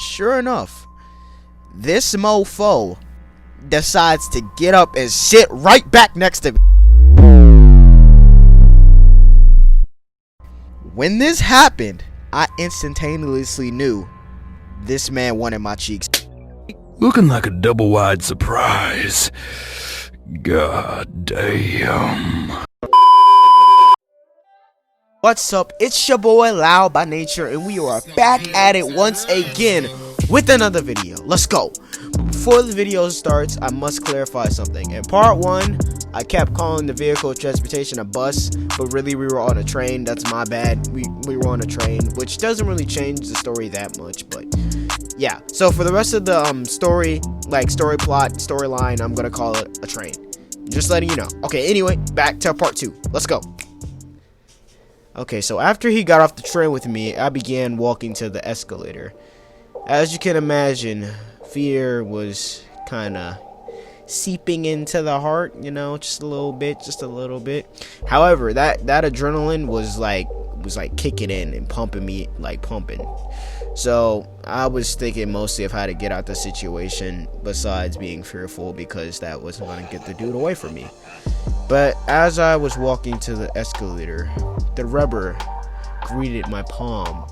And sure enough, this mofo decides to get up and sit right back next to me. When this happened, I instantaneously knew this man wanted my cheeks. Looking like a double-wide surprise. God damn. What's up? It's your boy LoudByNature, and we are back at it once again with another video. Let's go. Before the video starts, I must clarify something. In part 1, I kept calling the vehicle of transportation a bus, but really we were on a train. That's my bad. We were on a train, which doesn't really change the story that much, but yeah. So for the rest of the story plot, storyline, I'm gonna call it a train. Just letting you know. Okay, anyway, back to part 2. Let's go. Okay, so after he got off the train with me, I began walking to the escalator. As you can imagine, fear was kind of seeping into the heart, you know, just a little bit. However, that adrenaline was like kicking in and pumping me, pumping. So I was thinking mostly of how to get out the situation, besides being fearful, because that wasn't going to get the dude away from me. But as I was walking to the escalator, the rubber greeted my palm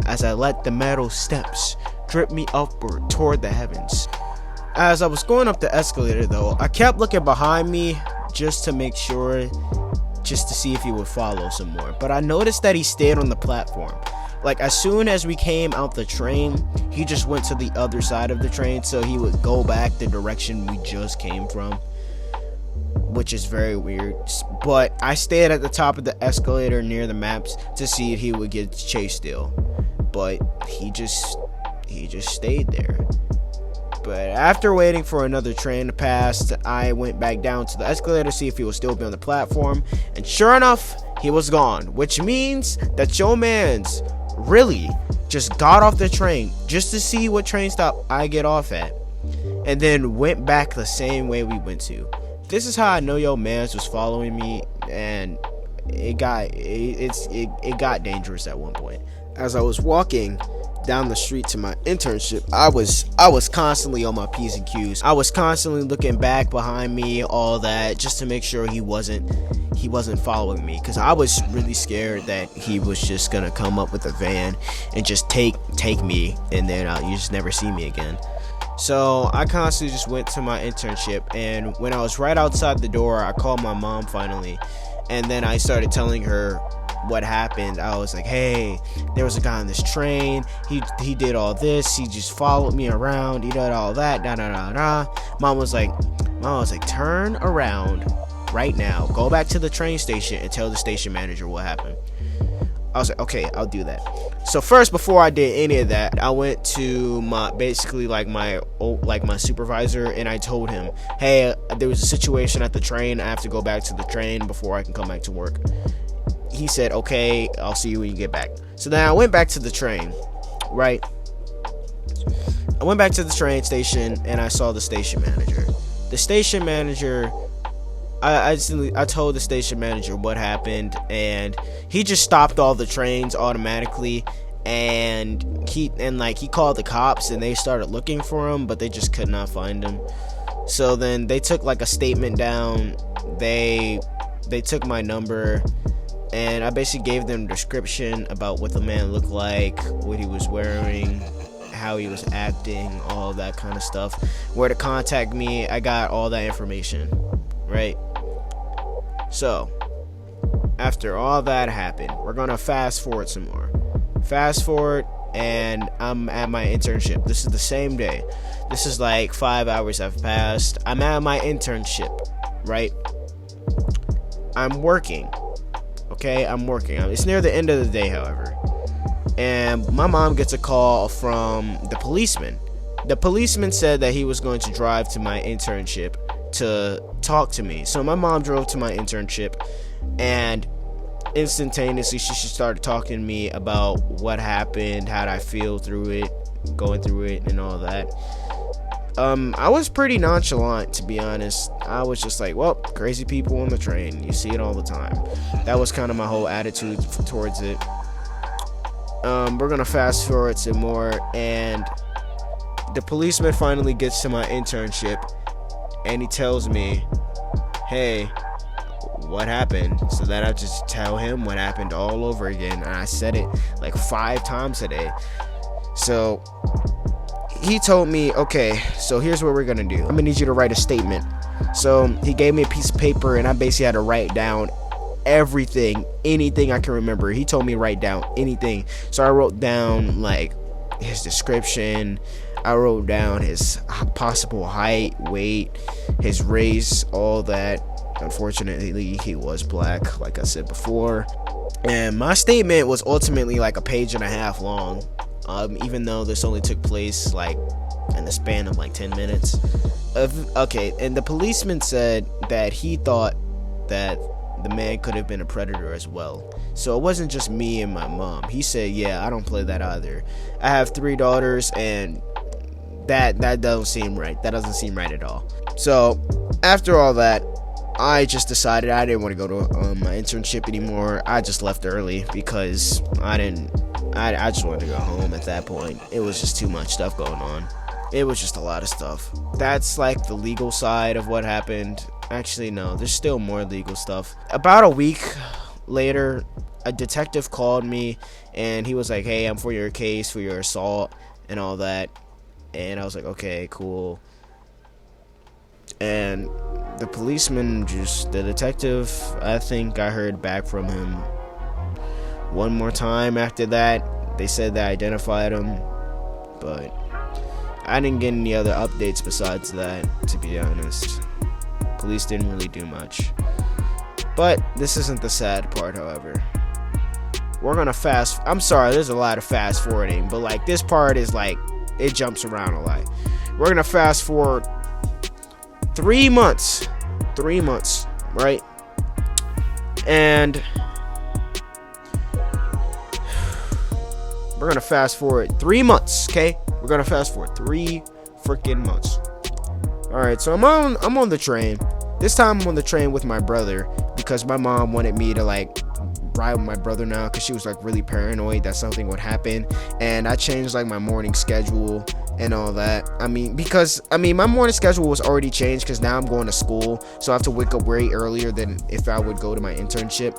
as I let the metal steps drip me upward toward the heavens. As I was going up the escalator though, I kept looking behind me just to make sure, just to see if he would follow some more. But I noticed that he stayed on the platform. Like, as soon as we came out the train, he just went to the other side of the train, so he would go back the direction we just came from, which is very weird. But I stayed at the top of the escalator near the maps to see if he would get chased still, but he just stayed there. But after waiting for another train to pass, I went back down to the escalator to see if he would still be on the platform, and sure enough, he was gone, which means that your man's really just got off the train just to see what train stop I get off at, and then went back the same way we went to. This is how I know your man's was following me, and it got dangerous at one point. As I was walking down the street to my internship, I was constantly on my P's and Q's. I was constantly looking back behind me, all that, just to make sure he wasn't following me, because I was really scared that he was just gonna come up with a van and just take me, and then you just never see me again. So I constantly just went to my internship, and when I was right outside the door, I called my mom finally, and then I started telling her what happened. I was like, hey, there was a guy on this train, he did all this, he just followed me around, he did all that, Mom was like, turn around right now, go back to the train station and tell the station manager what happened. I was like, okay, I'll do that. So first, before I did any of that, I went to my supervisor, and I told him, hey, there was a situation at the train, I have to go back to the train before I can come back to work. He said, okay, I'll see you when you get back. So then I went back to the train, right? I went back to the train station, and I saw the station manager. The station manager, I told the station manager what happened, and he just stopped all the trains automatically, and he called the cops, and they started looking for him, but they just could not find him. So then they took like a statement down. They took my number, and I basically gave them a description about what the man looked like, what he was wearing, how he was acting, all of that kind of stuff, where to contact me. I got all that information, right? So after all that happened, we're gonna fast forward some more. Fast forward, and I'm at my internship. This is the same day. This is like 5 hours have passed. I'm at my internship, right? I'm working. Okay, I'm working. It's near the end of the day, however, and my mom gets a call from the policeman. The policeman said that he was going to drive to my internship to talk to me. So my mom drove to my internship, and instantaneously she started talking to me about what happened, how I feel through it, going through it, and all that. I was pretty nonchalant, to be honest. I was just like, well, crazy people on the train, you see it all the time. That was kind of my whole attitude towards it. we're gonna fast forward some more, and the policeman finally gets to my internship, and he tells me, hey, what happened? So then I just tell him what happened all over again, and I said it like 5 times today. So he told me, okay, so here's what we're gonna do. I'm gonna need you to write a statement. So he gave me a piece of paper, and I basically had to write down everything, anything I can remember. He told me to write down anything. So I wrote down like his description, I wrote down his possible height, weight, his race, all that. Unfortunately, he was black, like I said before. And my statement was ultimately like a page and a half long, even though this only took place like in the span of like 10 minutes. Okay, and the policeman said that he thought that the man could have been a predator as well. So it wasn't just me and my mom. He said, yeah, I don't play that either. I have 3 daughters, and that doesn't seem right. That doesn't seem right at all. So after all that, I just decided I didn't want to go to my internship anymore. I just left early because I just wanted to go home at that point. It was just too much stuff going on. It was just a lot of stuff. That's like the legal side of what happened. Actually, no, there's still more legal stuff. About a week later, a detective called me, and he was like, hey, I'm for your case, for your assault and all that. And I was like, okay, cool. And the policeman, the detective, I think I heard back from him one more time after that. They said they identified him, but I didn't get any other updates besides that, to be honest. Police didn't really do much. But this isn't the sad part, however. We're gonna I'm sorry, there's a lot of fast forwarding, but like this part is like, it jumps around a lot. We're gonna fast forward 3 months. 3 months, right? And we're gonna fast forward 3 months, okay? We're gonna fast forward 3 freaking months. Alright, so I'm on the train. This time I'm on the train with my brother because my mom wanted me to like ride with my brother now because she was like really paranoid that something would happen. And I changed like my morning schedule and all that. My morning schedule was already changed because now I'm going to school, so I have to wake up way earlier than if I would go to my internship.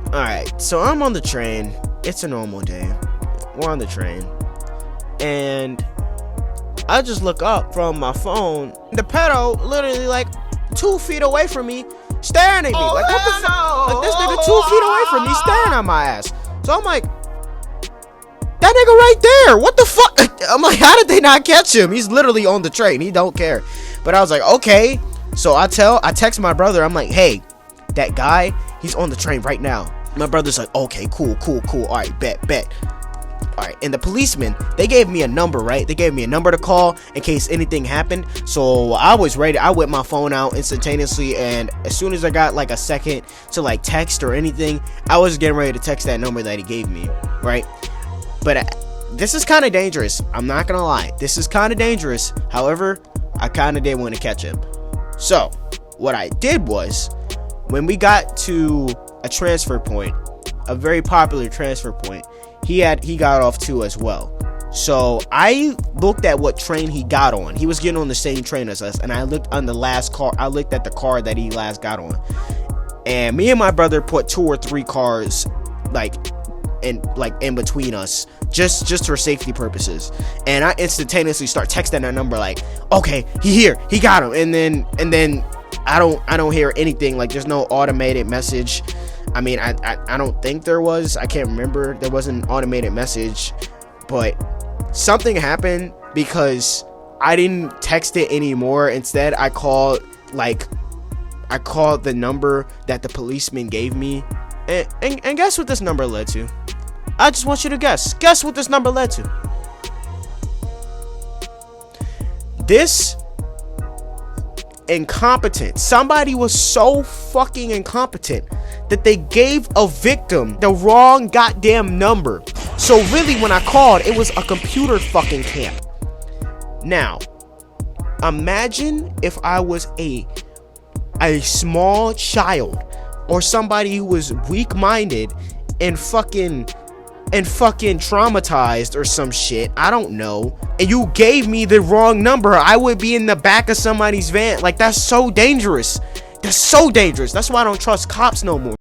Alright, so I'm on the train. It's a normal day. We're on the train, and I just look up from my phone. The pedo literally like 2 feet away from me, staring at me. Like, what the fuck? Like, this nigga 2 feet away from me, staring at my ass. So I'm like, that nigga right there, what the fuck? I'm like, how did they not catch him? He's literally on the train. He don't care. But I was like, okay. So I text my brother. I'm like, hey, that guy, he's on the train right now. My brother's like, okay, cool. All right, bet. All right, and the policemen, they gave me a number, right? They gave me a number to call in case anything happened. So I was ready. I whipped my phone out instantaneously, and as soon as I got like a second to like text or anything, I was getting ready to text that number that he gave me, right? But this is kind of dangerous. I'm not gonna lie. This is kind of dangerous. However, I kind of did want to catch him. So what I did was, when we got to a transfer point, a very popular transfer point, he got off too as well. So I looked at what train he got on. He was getting on the same train as us, and I looked on the last car. I looked at the car that he last got on, and me and my brother put 2 or 3 cars in between us, just for safety purposes. And I instantaneously start texting that number like, okay, he got him, and then I don't hear anything. Like, there's no automated message. I mean, I don't think there was. I can't remember. There was an automated message, but something happened because I didn't text it anymore. Instead, I called the number that the policeman gave me, and guess what this number led to? I just want you to guess. Guess what this number led to? This incompetent. Somebody was so fucking incompetent that they gave a victim the wrong goddamn number. So really, when I called, it was a computer fucking camp. Now, imagine if I was a small child or somebody who was weak-minded and fucking and fucking traumatized or some shit, I don't know, and you gave me the wrong number, I would be in the back of somebody's van. Like, that's so dangerous. That's so dangerous. That's why I don't trust cops no more.